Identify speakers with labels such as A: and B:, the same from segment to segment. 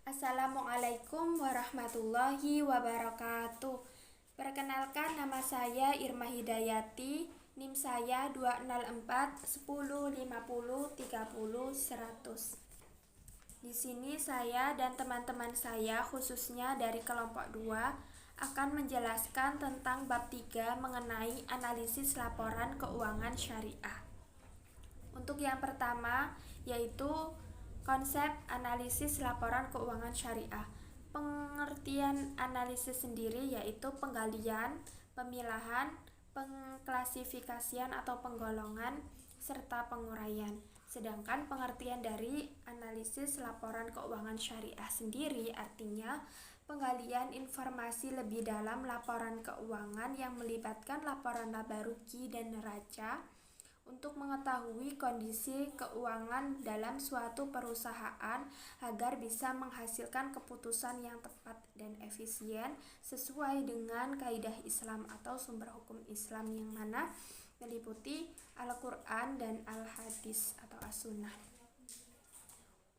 A: Assalamualaikum warahmatullahi wabarakatuh. Perkenalkan, nama saya Irma Hidayati. NIM saya 204 10 50 30 100. Di sini saya dan teman-teman saya, khususnya dari kelompok 2, akan menjelaskan tentang bab 3 mengenai analisis laporan keuangan syariah. Untuk yang pertama yaitu konsep analisis laporan keuangan syariah. Pengertian analisis sendiri yaitu penggalian, pemilahan, pengklasifikasian atau penggolongan, serta penguraian. Sedangkan pengertian dari analisis laporan keuangan syariah sendiri artinya penggalian informasi lebih dalam laporan keuangan yang melibatkan laporan laba rugi dan neraca untuk mengetahui kondisi keuangan dalam suatu perusahaan agar bisa menghasilkan keputusan yang tepat dan efisien sesuai dengan kaidah Islam atau sumber hukum Islam yang mana meliputi Al-Quran dan Al-Hadis atau As-Sunnah.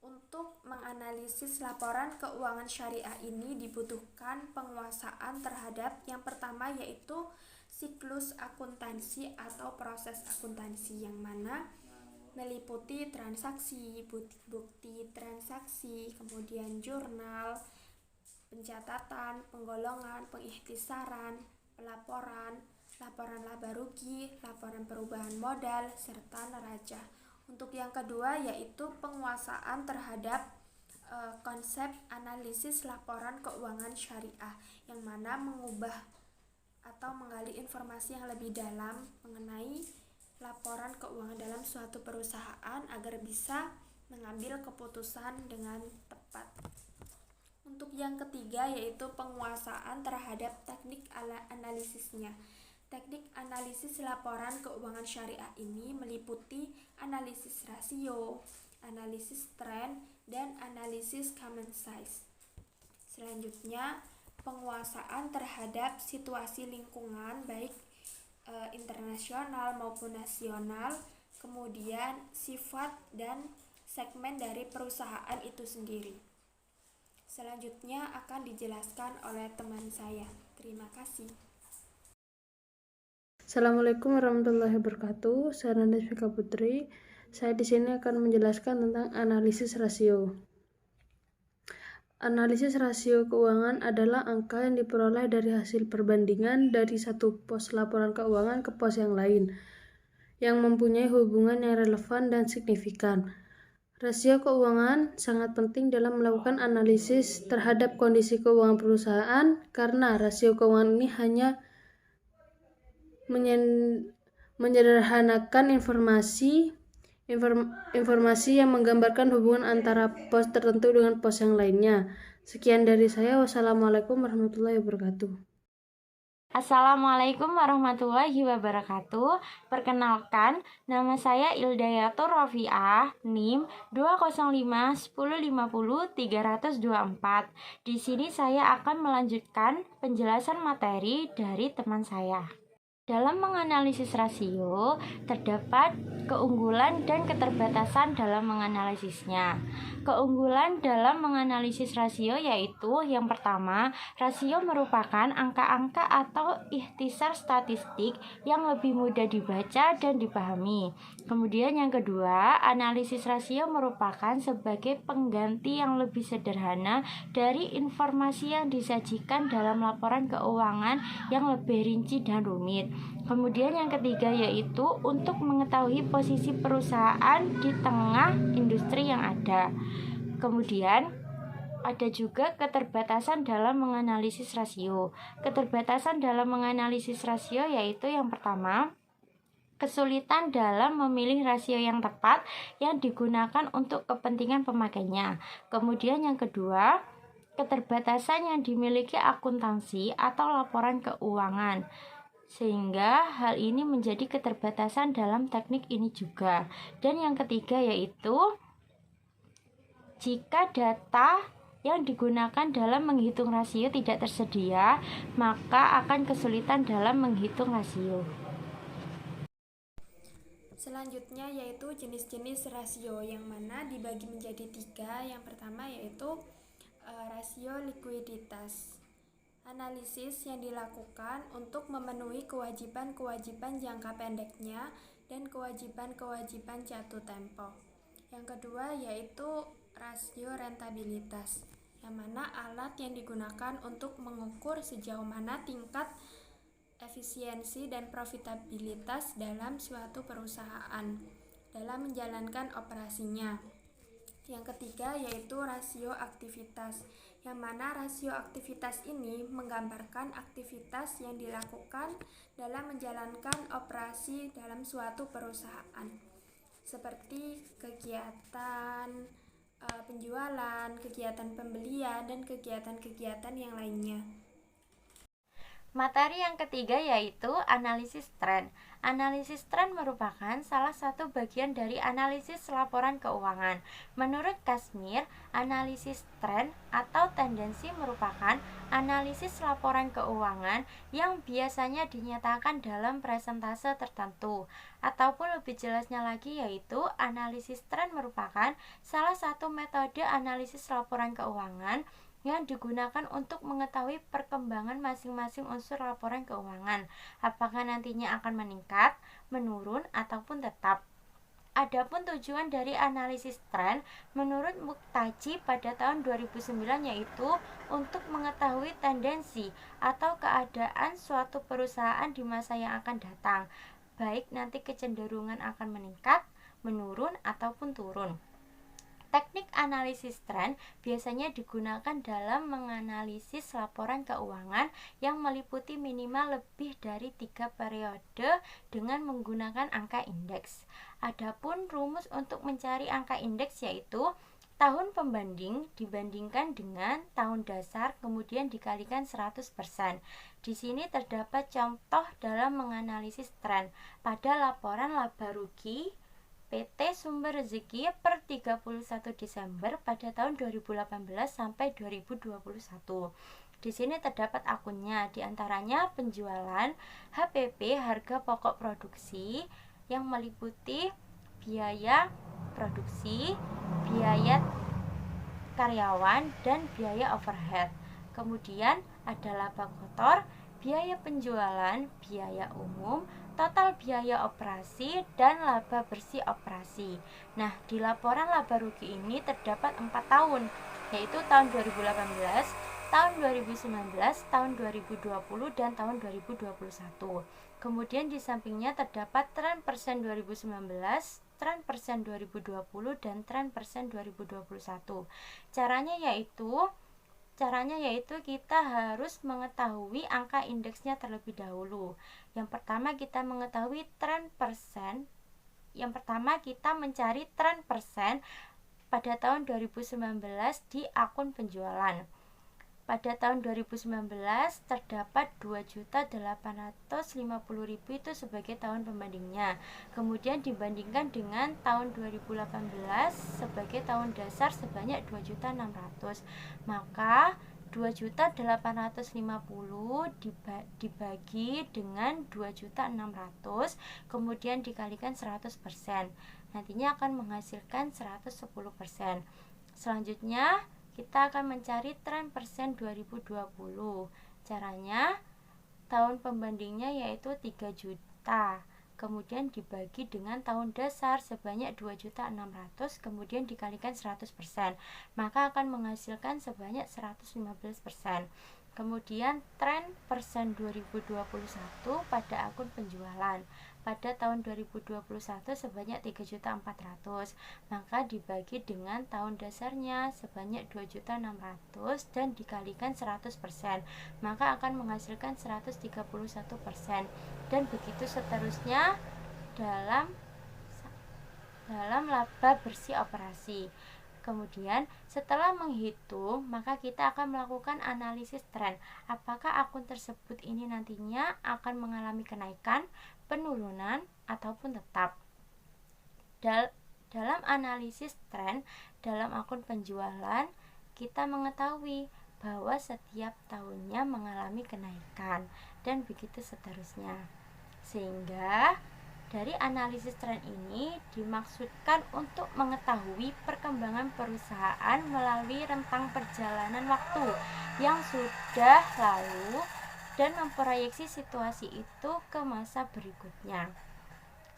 A: Untuk menganalisis laporan keuangan syariah ini dibutuhkan penguasaan terhadap yang pertama yaitu siklus akuntansi atau proses akuntansi yang mana meliputi transaksi, bukti transaksi, kemudian jurnal, pencatatan, penggolongan, pengikhtisaran, pelaporan, laporan laba rugi, laporan perubahan modal, serta neraca. Untuk yang kedua yaitu penguasaan terhadap konsep analisis laporan keuangan syariah yang mana mengubah atau menggali informasi yang lebih dalam mengenai laporan keuangan dalam suatu perusahaan agar bisa mengambil keputusan dengan tepat. Untuk yang ketiga yaitu penguasaan terhadap teknik analisisnya. Teknik analisis laporan keuangan syariah ini meliputi analisis rasio, analisis tren, dan analisis common size. Selanjutnya, penguasaan terhadap situasi lingkungan baik internasional maupun nasional, kemudian sifat dan segmen dari perusahaan itu sendiri. Selanjutnya akan dijelaskan oleh teman saya. Terima kasih.
B: Assalamualaikum warahmatullahi wabarakatuh. Saya Nanda Fika Putri. Saya di sini akan menjelaskan tentang analisis rasio. Analisis rasio keuangan adalah angka yang diperoleh dari hasil perbandingan dari satu pos laporan keuangan ke pos yang lain, yang mempunyai hubungan yang relevan dan signifikan. Rasio keuangan sangat penting dalam melakukan analisis terhadap kondisi keuangan perusahaan karena rasio keuangan ini hanya menyederhanakan informasi yang menggambarkan hubungan antara pos tertentu dengan pos yang lainnya. Sekian dari saya. Wassalamualaikum warahmatullahi wabarakatuh.
C: Assalamualaikum warahmatullahi wabarakatuh. Perkenalkan, nama saya Ildayatur Rofiah, NIM 205 10 50 324. Di sini saya akan melanjutkan penjelasan materi dari teman saya. Dalam menganalisis rasio, terdapat keunggulan dan keterbatasan dalam menganalisisnya. Keunggulan dalam menganalisis rasio yaitu yang pertama, rasio merupakan angka-angka atau ikhtisar statistik yang lebih mudah dibaca dan dipahami. Kemudian yang kedua, analisis rasio merupakan sebagai pengganti yang lebih sederhana dari informasi yang disajikan dalam laporan keuangan yang lebih rinci dan rumit. Kemudian yang ketiga yaitu untuk mengetahui posisi perusahaan di tengah industri yang ada. Kemudian ada juga keterbatasan dalam menganalisis rasio. Keterbatasan dalam menganalisis rasio yaitu yang pertama, kesulitan dalam memilih rasio yang tepat yang digunakan untuk kepentingan pemakainya. Kemudian yang kedua, keterbatasan yang dimiliki akuntansi atau laporan keuangan, sehingga hal ini menjadi keterbatasan dalam teknik ini juga. Dan yang ketiga yaitu jika data yang digunakan dalam menghitung rasio tidak tersedia, maka akan kesulitan dalam menghitung rasio.
A: Selanjutnya yaitu jenis-jenis rasio yang mana dibagi menjadi 3. Yang pertama yaitu Rasio likuiditas. Analisis yang dilakukan untuk memenuhi kewajiban-kewajiban jangka pendeknya dan kewajiban-kewajiban jatuh tempo. Yang kedua yaitu rasio rentabilitas, yang mana alat yang digunakan untuk mengukur sejauh mana tingkat efisiensi dan profitabilitas dalam suatu perusahaan dalam menjalankan operasinya. Yang ketiga yaitu rasio aktivitas, yang mana rasio aktivitas ini menggambarkan aktivitas yang dilakukan dalam menjalankan operasi dalam suatu perusahaan, seperti kegiatan penjualan, kegiatan pembelian, dan kegiatan-kegiatan yang lainnya.
C: Materi yang ketiga yaitu analisis tren. Analisis tren merupakan salah satu bagian dari analisis laporan keuangan. Menurut Kazmir, analisis tren atau tendensi merupakan analisis laporan keuangan yang biasanya dinyatakan dalam presentase tertentu. Ataupun lebih jelasnya lagi yaitu analisis tren merupakan salah satu metode analisis laporan keuangan yang digunakan untuk mengetahui perkembangan masing-masing unsur laporan keuangan, apakah nantinya akan meningkat, menurun, ataupun tetap. Adapun tujuan dari analisis tren menurut Muktaji pada tahun 2009 yaitu untuk mengetahui tendensi atau keadaan suatu perusahaan di masa yang akan datang, baik nanti kecenderungan akan meningkat, menurun, ataupun turun. Teknik analisis tren biasanya digunakan dalam menganalisis laporan keuangan yang meliputi minimal lebih dari 3 periode dengan menggunakan angka indeks. Adapun rumus untuk mencari angka indeks yaitu tahun pembanding dibandingkan dengan tahun dasar kemudian dikalikan 100%. Di sini terdapat contoh dalam menganalisis tren pada laporan laba rugi PT Sumber Rezeki per 31 Desember pada tahun 2018 sampai 2021. Di sini terdapat akunnya, diantaranya penjualan, HPP harga pokok produksi yang meliputi biaya produksi, biaya karyawan, dan biaya overhead. Kemudian ada laba kotor, biaya penjualan, biaya umum, total biaya operasi, dan laba bersih operasi. Nah, di laporan laba rugi ini terdapat 4 tahun, yaitu tahun 2018, tahun 2019, tahun 2020, dan tahun 2021. Kemudian di sampingnya terdapat tren persen 2019, tren persen 2020, dan tren persen 2021. Caranya yaitu kita harus mengetahui angka indeksnya terlebih dahulu. Yang pertama kita mengetahui tren persen. Yang pertama kita mencari tren persen pada tahun 2019 di akun penjualan. Pada tahun 2019 terdapat 2.850.000 itu sebagai tahun pembandingnya. Kemudian dibandingkan dengan tahun 2018 sebagai tahun dasar sebanyak 2.600. Maka 2.850 dibagi dengan 2.600 kemudian dikalikan 100%. Nantinya akan menghasilkan 110%. Selanjutnya kita akan mencari tren persen 2020. Caranya tahun pembandingnya yaitu 3 juta. Kemudian dibagi dengan tahun dasar sebanyak 2.600 kemudian dikalikan 100%. Maka akan menghasilkan sebanyak 115%. Kemudian tren persen 2021 pada akun penjualan. Pada tahun 2021 sebanyak 3.400.000, maka dibagi dengan tahun dasarnya sebanyak 2.600 dan dikalikan 100%, maka akan menghasilkan 131%, dan begitu seterusnya dalam laba bersih operasi. Kemudian setelah menghitung, maka kita akan melakukan analisis tren. Apakah akun tersebut ini nantinya akan mengalami kenaikan, penurunan, ataupun tetap. Dalam analisis tren dalam akun penjualan, kita mengetahui bahwa setiap tahunnya mengalami kenaikan dan begitu seterusnya. Sehingga Dari analisis tren ini dimaksudkan untuk mengetahui perkembangan perusahaan melalui rentang perjalanan waktu yang sudah lalu dan memproyeksi situasi itu ke masa berikutnya.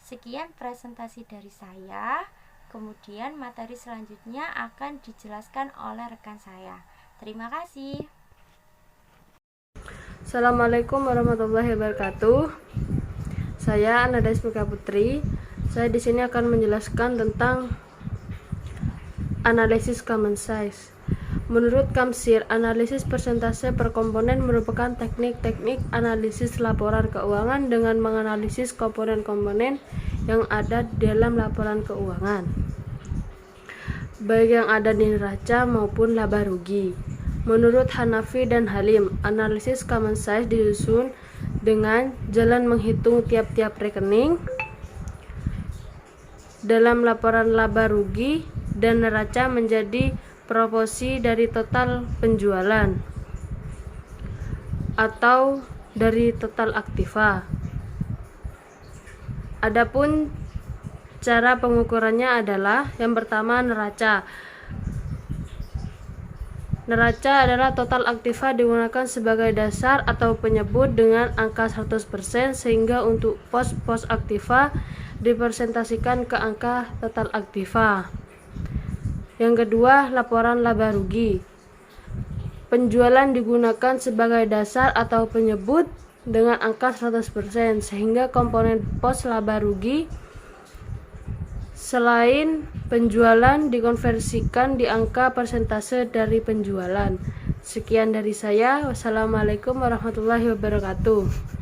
C: Sekian presentasi dari saya, kemudian materi selanjutnya akan dijelaskan oleh rekan saya. Terima kasih.
B: Assalamualaikum warahmatullahi wabarakatuh. Saya Anada Ismika Putri. Saya di sini akan menjelaskan tentang analisis common size. Menurut Kamsir, analisis persentase per komponen merupakan teknik-teknik analisis laporan keuangan dengan menganalisis komponen-komponen yang ada dalam laporan keuangan, baik yang ada di neraca maupun laba rugi. Menurut Hanafi dan Halim, analisis common size disusun dengan jalan menghitung tiap-tiap rekening dalam laporan laba rugi dan neraca menjadi proporsi dari total penjualan atau dari total aktiva. Adapun cara pengukurannya adalah yang pertama neraca. Neraca adalah total aktiva digunakan sebagai dasar atau penyebut dengan angka 100% sehingga untuk pos-pos aktiva dipresentasikan ke angka total aktiva. Yang kedua, laporan laba rugi. Penjualan digunakan sebagai dasar atau penyebut dengan angka 100% sehingga komponen pos laba rugi selain penjualan dikonversikan di angka persentase dari penjualan. Sekian dari saya. Wassalamualaikum warahmatullahi wabarakatuh.